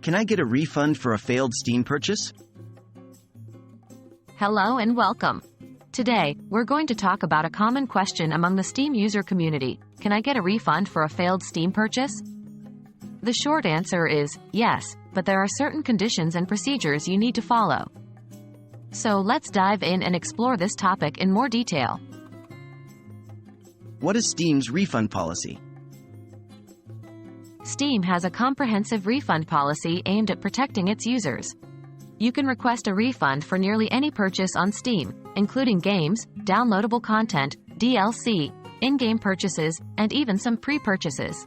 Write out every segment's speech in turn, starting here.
Can I get a refund for a failed Steam purchase? Hello and welcome. Today, we're going to talk about a common question among the Steam user community. Can I get a refund for a failed Steam purchase? The short answer is yes, but there are certain conditions and procedures you need to follow. So let's dive in and explore this topic in more detail. What is Steam's refund policy? Steam has a comprehensive refund policy aimed at protecting its users. You can request a refund for nearly any purchase on Steam, including games, downloadable content, DLC, in-game purchases, and even some pre-purchases.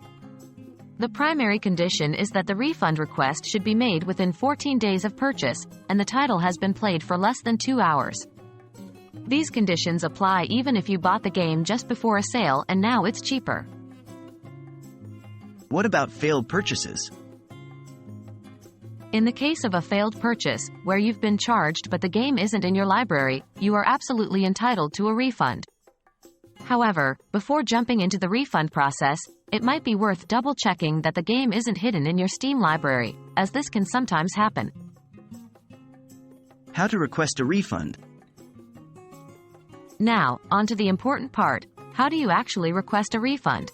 The primary condition is that the refund request should be made within 14 days of purchase, and the title has been played for less than 2 hours. These conditions apply even if you bought the game just before a sale and now it's cheaper. What about failed purchases? In the case of a failed purchase, where you've been charged but the game isn't in your library, you are absolutely entitled to a refund. However, before jumping into the refund process, it might be worth double-checking that the game isn't hidden in your Steam library, as this can sometimes happen. How to request a refund? Now, on to the important part. How do you actually request a refund?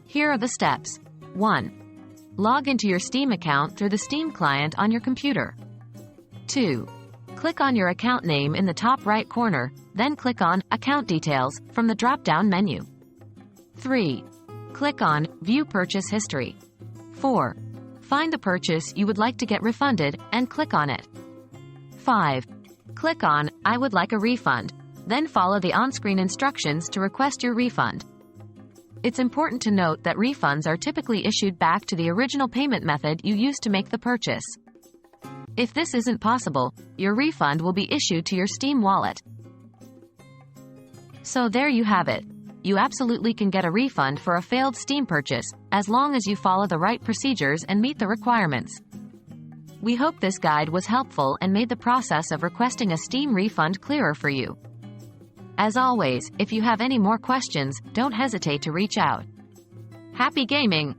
Here are the steps. 1. Log into your Steam account through the Steam client on your computer. 2. Click on your account name in the top right corner, then click on Account Details from the drop-down menu. 3. Click on View Purchase History. 4. Find the purchase you would like to get refunded and click on it. 5. Click on I would like a refund, then follow the on-screen instructions to request your refund. It's important to note that refunds are typically issued back to the original payment method you used to make the purchase. If this isn't possible, your refund will be issued to your Steam wallet. So there you have it. You absolutely can get a refund for a failed Steam purchase, as long as you follow the right procedures and meet the requirements. We hope this guide was helpful and made the process of requesting a Steam refund clearer for you. As always, if you have any more questions, don't hesitate to reach out. Happy gaming!